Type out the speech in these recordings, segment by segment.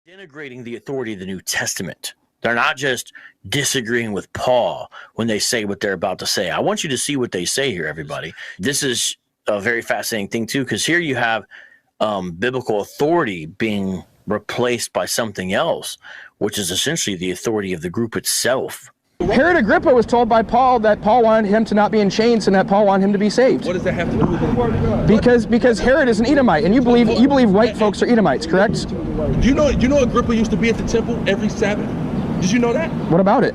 denigrating the authority of the New Testament. They're not just disagreeing with Paul when they say what they're about to say. I want you to see what they say here, everybody. This is a very fascinating thing, too, because here you have biblical authority being replaced by something else, which is essentially the authority of the group itself. Herod Agrippa was told by Paul that Paul wanted him to not be in chains and that Paul wanted him to be saved. What does that have to do with it? Because Herod is an Edomite, and you believe white folks are Edomites, correct? Do you know Agrippa used to be at the temple every Sabbath? Did you know that? What about it?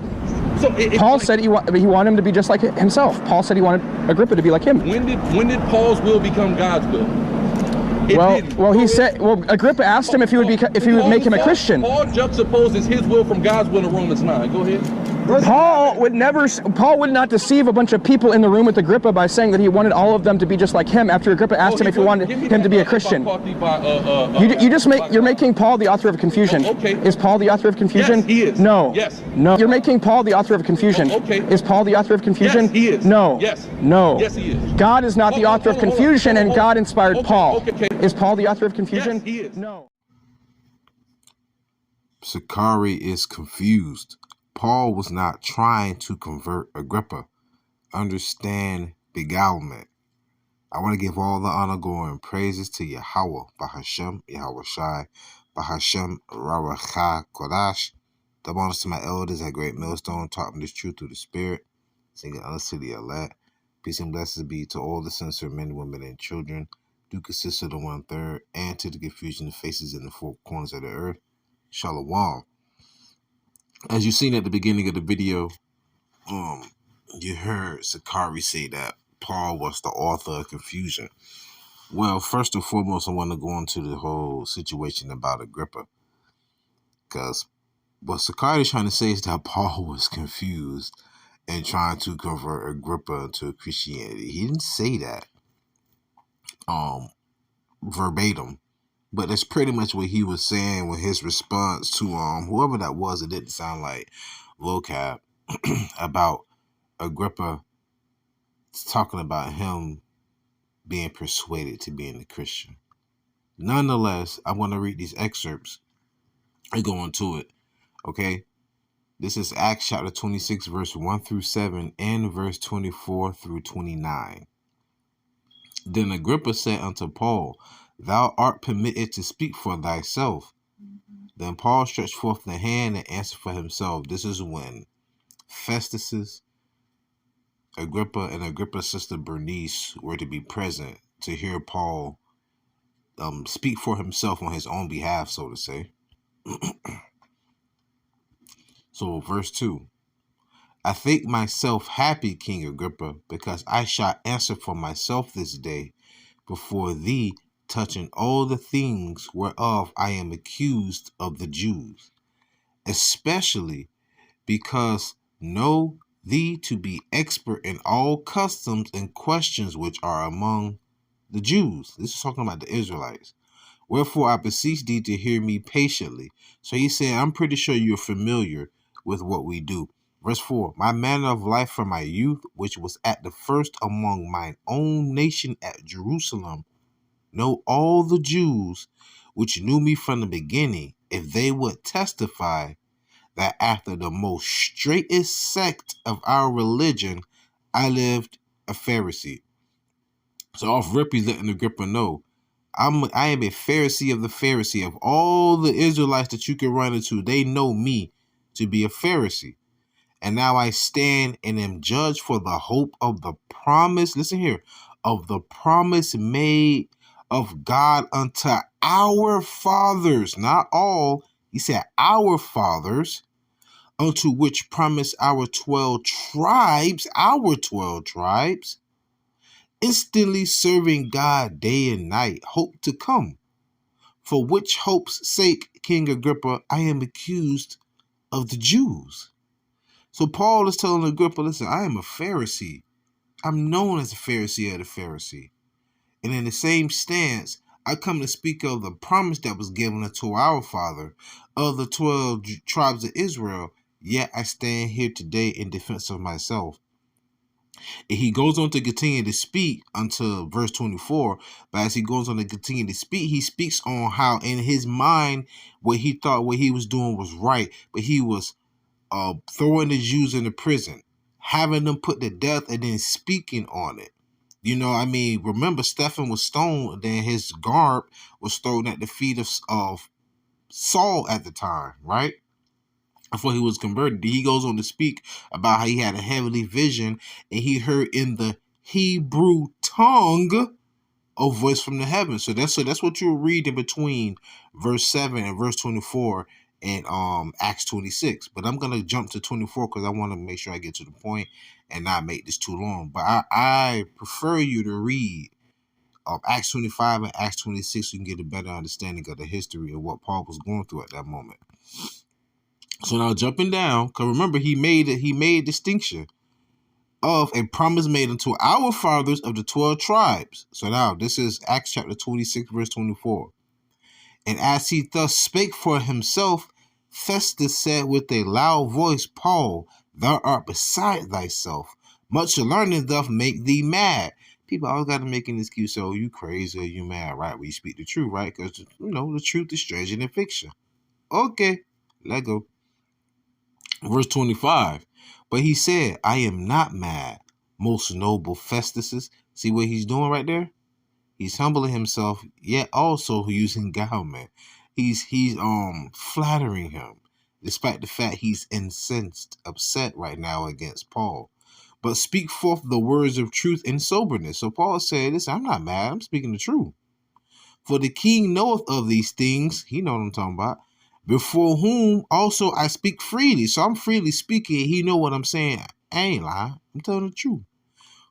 So Paul said he wanted him to be just like himself. Paul said he wanted Agrippa to be like him. When did Paul's will become God's will? Agrippa asked him if he would make him a Christian. Paul juxtaposes his will from God's will in Romans 9. Go ahead. Paul would not deceive a bunch of people in the room with Agrippa by saying that he wanted all of them to be just like him after Agrippa asked him if he wanted him to be a Christian. You're making Paul the author of confusion. Okay. Is Paul the author of confusion? Yes, he is. No. Yes. No. You're making Paul the author of confusion. Okay. Is Paul the author of confusion? Yes, he is. No. Yes. No. Yes, he is. God is not the author of confusion, and God inspired Paul. Okay. Is Paul the author of confusion? Yes, he is. No. Sicarri is confused. Paul was not trying to convert Agrippa. Understand beguilement. I want to give all the honor, glory, and praises to YAHAWAH, BaHaShem, YAHAWASHI, BaHaShem, RAWACHAA, QADASH. Double honors to my elders at Great Millstone, taught me this truth through the Spirit, singing honors to the elect. Peace and blessings be to all the sincere men, women, and children, do consist of the 1/3, and to the confusion of faces in the four corners of the earth. Shalom. As you've seen at the beginning of the video, you heard Sicarri say that Paul was the author of confusion. Well, first and foremost, I want to go into the whole situation about Agrippa. Because what Sicarri is trying to say is that Paul was confused and trying to convert Agrippa to Christianity. He didn't say that verbatim. But that's pretty much what he was saying with his response to whoever that was. It didn't sound like vocab about Agrippa talking about him being persuaded to being a Christian. Nonetheless, I want to read these excerpts and go into it. Okay, this is Acts chapter 26, verse 1 through 7, and verse 24 through 29. Then Agrippa said unto Paul, Thou art permitted to speak for thyself. Then Paul stretched forth the hand and answered for himself. This is when Festus, Agrippa, and Agrippa's sister Bernice were to be present to hear Paul speak for himself on his own behalf, so to say. So verse 2. I think myself happy, King Agrippa, because I shall answer for myself this day before thee, touching all the things whereof I am accused of the Jews, especially because know thee to be expert in all customs and questions which are among the Jews. This is talking about the Israelites. Wherefore I beseech thee to hear me patiently. So he's saying, I'm pretty sure you're familiar with what we do. Verse 4, my manner of life from my youth, which was at the first among mine own nation at Jerusalem, know all the Jews which knew me from the beginning, if they would testify that after the most straightest sect of our religion, I lived a Pharisee. So off rip, he's letting Agrippa know, I am a Pharisee of the Pharisee. Of all the Israelites that you can run into, they know me to be a Pharisee. And now I stand and am judged for the hope of the promise. Listen here, of the promise made of God unto our fathers, not all. He said our fathers, unto which promise our 12 tribes, instantly serving God day and night, hope to come. For which hope's sake, King Agrippa, I am accused of the Jews. So Paul is telling Agrippa, listen, I am a Pharisee. I'm known as a Pharisee of the Pharisee. And in the same stance, I come to speak of the promise that was given unto our father of the 12 tribes of Israel. Yet I stand here today in defense of myself. And he goes on to continue to speak until verse 24. But as he goes on to continue to speak, he speaks on how in his mind, what he thought what he was doing was right, but he was throwing the Jews into prison, having them put to death, and then speaking on it. You know, I mean, remember Stephen was stoned, then his garb was thrown at the feet of Saul at the time, right? Before he was converted. He goes on to speak about how he had a heavenly vision and he heard in the Hebrew tongue a voice from the heavens. So that's what you'll read in between verse 7 and verse 24 and Acts 26. But I'm gonna jump to 24 because I want to make sure I get to the point and not make this too long. But I prefer you to read Acts 25 and Acts 26 so you can get a better understanding of the history of what Paul was going through at that moment. So now jumping down, because remember he made distinction of a promise made unto our fathers of the 12 tribes. So now this is Acts chapter 26, verse 24. And as he thus spake for himself, Festus said with a loud voice, Paul, thou art beside thyself. Much learning doth make thee mad. People always got to make an excuse. So you crazy or you mad, right? We speak the truth, right? Because, you know, the truth is stranger than fiction. Okay, let go. Verse 25. But he said, I am not mad, most noble Festus. See what he's doing right there? He's humbling himself, yet also using guilement. He's flattering him, despite the fact he's incensed, upset right now against Paul. But speak forth the words of truth in soberness. So Paul said, listen, I'm not mad, I'm speaking the truth. For the king knoweth of these things, he know what I'm talking about, before whom also I speak freely. So I'm freely speaking, he know what I'm saying. I ain't lying, I'm telling the truth.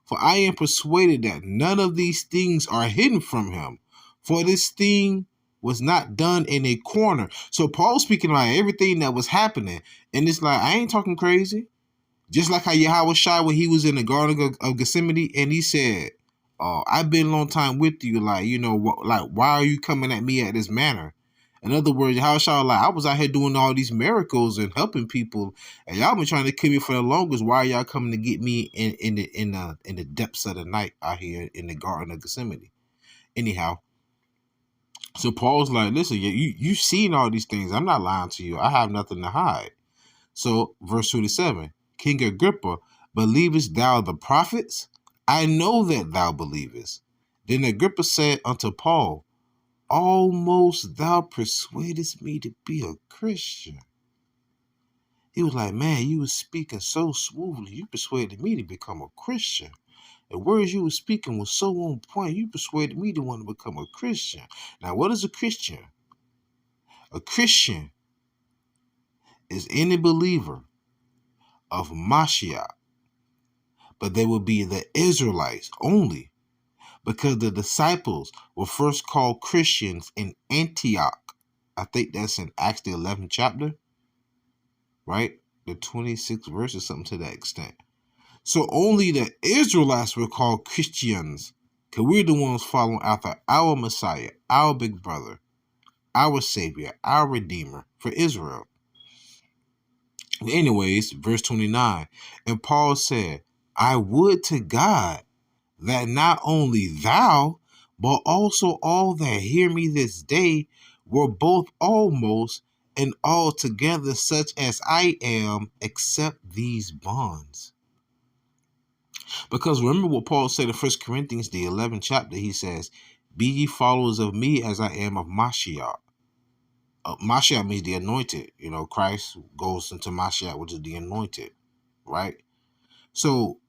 For I am persuaded that none of these things are hidden from him. For this thing was not done in a corner. So Paul's speaking about everything that was happening. And it's like, I ain't talking crazy. Just like how YAHAWASHI, when he was in the Garden of Gethsemane, and he said, I've been a long time with you. Like, you know, like, why are you coming at me at this manner? In other words, YAHAWASHI, like, I was out here doing all these miracles and helping people, and y'all been trying to kill me for the longest. Why are y'all coming to get me in the depths of the night out here in the Garden of Gethsemane? Anyhow, so Paul's like, listen, you've seen all these things. I'm not lying to you. I have nothing to hide. So, verse 27, King Agrippa, believest thou the prophets? I know that thou believest. Then Agrippa said unto Paul, almost thou persuadest me to be a Christian. He was like, man, you was speaking so smoothly. You persuaded me to become a Christian. The words you were speaking was so on point. You persuaded me to want to become a Christian. Now, what is a Christian? A Christian is any believer of Mashiach, but they will be the Israelites only, because the disciples were first called Christians in Antioch. I think that's in Acts the 11th chapter, right? The 26th verse or something to that extent. So only the Israelites were called Christians, because we're the ones following after our Messiah, our big brother, our Savior, our Redeemer for Israel. Anyways, verse 29, and Paul said, I would to God that not only thou, but also all that hear me this day were both almost and altogether such as I am, except these bonds. Because remember what Paul said in 1 Corinthians, the 11th chapter, he says, be ye followers of me as I am of Mashiach. Mashiach means the anointed. You know, Christ goes into Mashiach, which is the anointed, right? So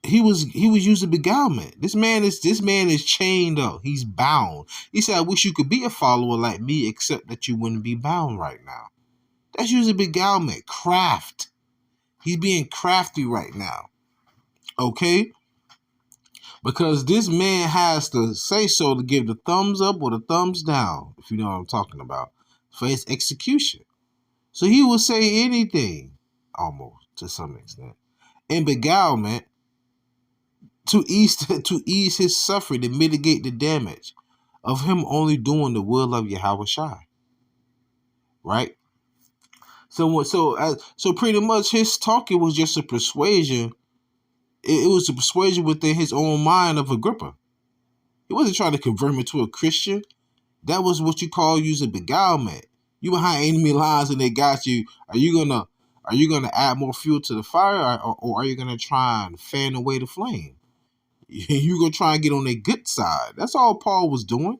he was using beguilement. This man is chained up. He's bound. He said, I wish you could be a follower like me, except that you wouldn't be bound right now. That's using beguilement, craft. He's being crafty right now. Okay? Because this man has to say so to give the thumbs up or the thumbs down, if you know what I'm talking about, for his execution. So he will say anything, almost, to some extent. In beguilement, to ease his suffering, to mitigate the damage of him only doing the will of YAHAWASHI. Right? So pretty much his talking was just a persuasion It was a persuasion within his own mind of Agrippa. He wasn't trying to convert him into a Christian. That was what you call using beguilement. You behind enemy lines and they got you. Are you gonna add more fuel to the fire, or are you gonna try and fan away the flame? You gonna try and get on their good side. That's all Paul was doing.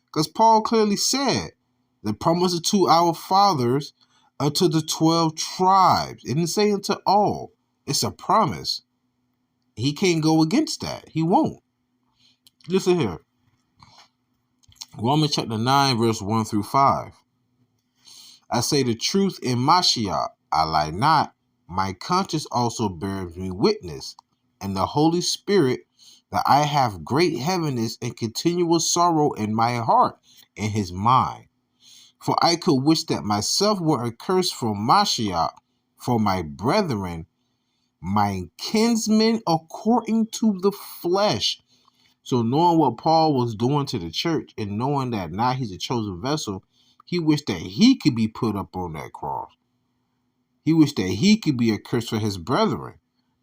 Because Paul clearly said the promise to our fathers unto the 12 tribes. It didn't say unto all. It's a promise. He can't go against that. He won't. Listen here. Romans chapter 9, verse 1 through 5. I say the truth in Mashiach, I lie not. My conscience also bears me witness, and the Holy Spirit, that I have great heaviness and continual sorrow in my heart and his mind. For I could wish that myself were accursed from Mashiach, for my brethren, my kinsmen according to the flesh. So knowing what Paul was doing to the church and knowing that now he's a chosen vessel, he wished that he could be put up on that cross. He wished that he could be accursed for his brethren.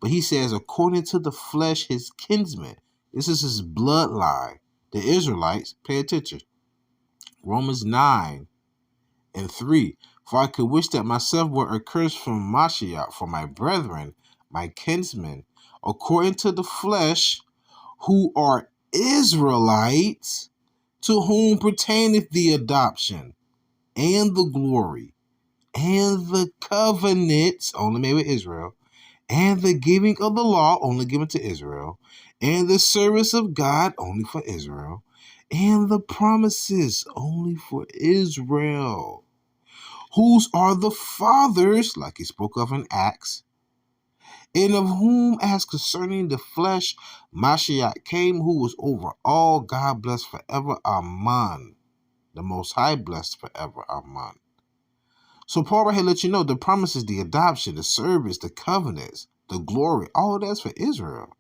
But he says, according to the flesh, his kinsmen. This is his bloodline. The Israelites, pay attention. Romans 9 and 3. For I could wish that myself were accursed from Mashiach, for my brethren, my kinsmen, according to the flesh, who are Israelites, to whom pertaineth the adoption, and the glory, and the covenants, only made with Israel, and the giving of the law, only given to Israel, and the service of God, only for Israel, and the promises, only for Israel, whose are the fathers, like he spoke of in Acts, and of whom, as concerning the flesh, Mashiach came, who was over all, God blessed forever. Amen. The Most High blessed forever. Amen. So Paul right here let you know the promises, the adoption, the service, the covenants, the glory, all that's for Israel.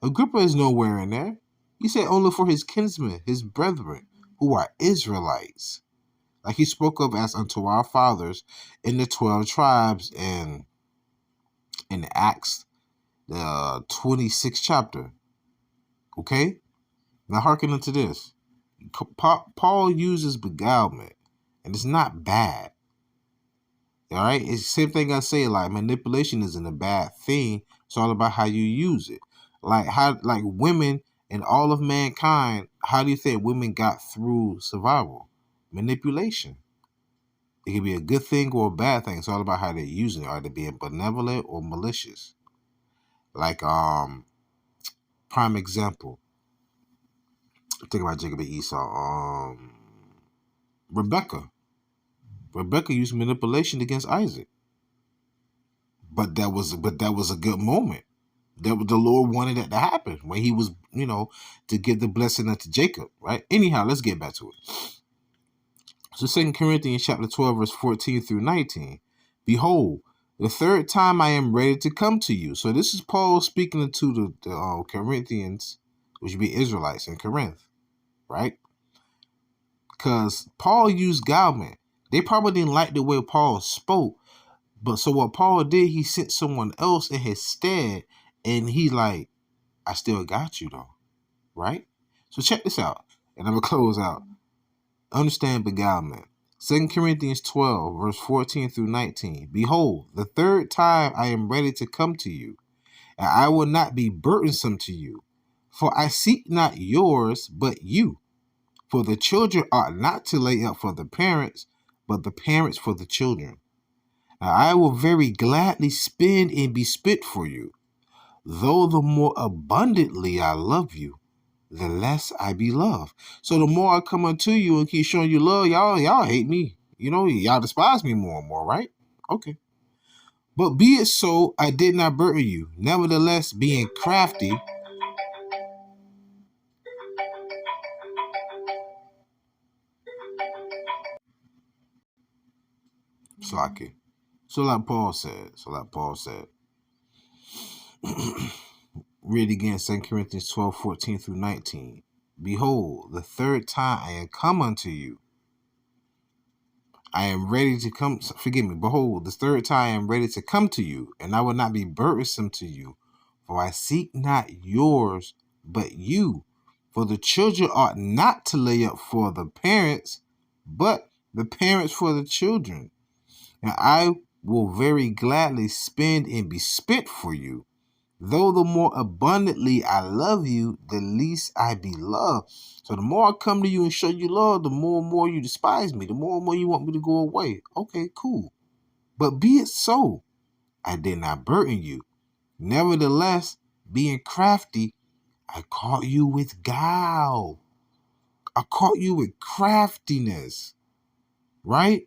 Agrippa is nowhere in there. He said only for his kinsmen, his brethren, who are Israelites. Like he spoke of as unto our fathers in the 12 tribes and in Acts, the 26th chapter. Okay? Now hearken unto this. Paul uses beguilement, and it's not bad. All right? It's the same thing I say, like manipulation isn't a bad thing. It's all about how you use it. Like women and all of mankind, how do you think women got through survival? Manipulation. It can be a good thing or a bad thing. It's all about how they're using it. Are they being benevolent or malicious? Like, prime example. Think about Jacob and Esau. Rebecca. Rebecca used manipulation against Isaac. But that was a good moment. That the Lord wanted that to happen when he was, to give the blessing unto Jacob, right? Anyhow, let's get back to it. So 2 Corinthians chapter 12, verse 14 through 19. Behold, the third time I am ready to come to you. So this is Paul speaking to the Corinthians, which would be Israelites in Corinth, right? Because Paul used guilement. They probably didn't like the way Paul spoke. But so what Paul did, he sent someone else in his stead. And he like, I still got you though, right? So check this out. And I'm going to close out. Understand beguilement. 2 Corinthians 12, verse 14 through 19. Behold, the third time I am ready to come to you, and I will not be burdensome to you. For I seek not yours, but you. For the children ought not to lay up for the parents, but the parents for the children. Now I will very gladly spend and be spit for you. Though the more abundantly I love you, the less I be loved. So the more I come unto you and keep showing you love, y'all hate me. Y'all despise me more and more, right? Okay. But be it so, I did not burden you. Nevertheless, being crafty, So like Paul said. Read again, 2 Corinthians 12, 14 through 19. Behold, the third time I am come unto you. I am ready to come. Behold, the third time I am ready to come to you, and I will not be burdensome to you. For I seek not yours, but you. For the children ought not to lay up for the parents, but the parents for the children. And I will very gladly spend and be spent for you. Though the more abundantly I love you, the least I be loved. So the more I come to you and show you love, the more and more you despise me, the more and more you want me to go away. Okay, cool. But be it so. I did not burden you. Nevertheless, being crafty, I caught you with guile. I caught you with craftiness. Right?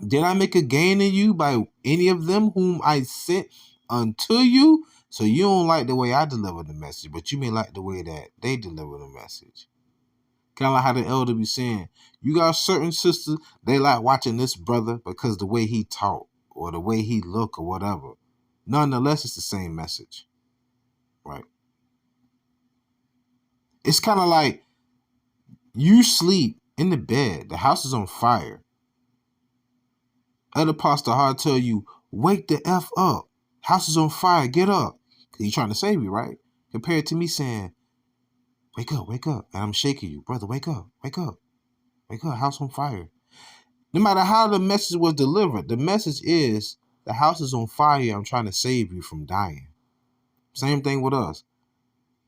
Did I make a gain in you by any of them whom I sent unto you? So you don't like the way I deliver the message, but you may like the way that they deliver the message. Kind of like how the elder be saying, you got certain sisters, they like watching this brother because the way he talk or the way he look or whatever. Nonetheless, it's the same message. Right? It's kind of like you sleep in the bed, the house is on fire. Other pastor hard tell you, wake the F up. House is on fire, get up. Because he's trying to save you, right? Compared to me saying, wake up. And I'm shaking you. Brother, wake up. Wake up, house on fire. No matter how the message was delivered, the message is, the house is on fire, I'm trying to save you from dying. Same thing with us.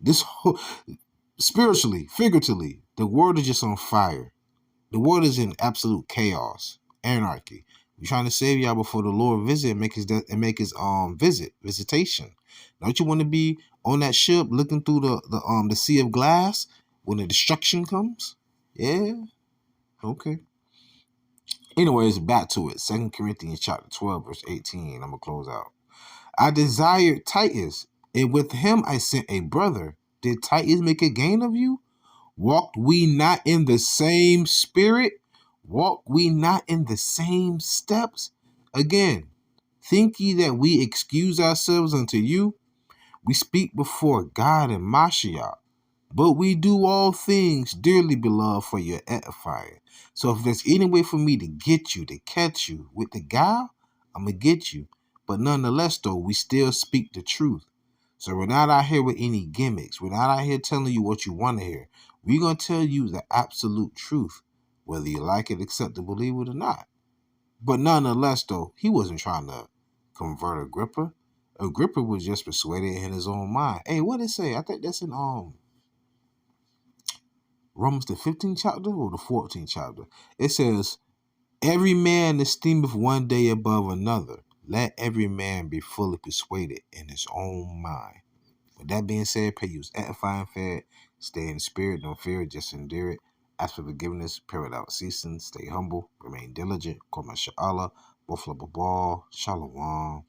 This whole, spiritually, figuratively, the world is just on fire. The world is in absolute chaos, anarchy. We're trying to save y'all before the Lord visit and make his visitation. Don't you want to be on that ship looking through the sea of glass when the destruction comes? Yeah. Okay. Anyways, back to it. 2 Corinthians chapter 12, verse 18. I'm gonna close out. I desired Titus, and with him I sent a brother. Did Titus make a gain of you? Walked we not in the same spirit? Walk we not in the same steps? Again, think ye that we excuse ourselves unto you? We speak before God and Mashiach, but we do all things, dearly beloved, for your edifying. So if there's any way for me to get you, to catch you with the guile, I'm going to get you. But nonetheless, though, we still speak the truth. So we're not out here with any gimmicks. We're not out here telling you what you want to hear. We're going to tell you the absolute truth, whether you like it, accept it, believe it or not. But nonetheless, though, he wasn't trying to convert Agrippa. Agrippa was just persuaded in his own mind. Hey, what did it say? I think that's in Romans the 15th chapter or the 14th chapter. It says, every man esteemeth one day above another. Let every man be fully persuaded in his own mind. With that being said, pray you edifying, fed, stay in the spirit, don't fear it, just endure it. Ask for forgiveness, pray without ceasing, stay humble, remain diligent, call my sha'Allah, both love a ball, shalom.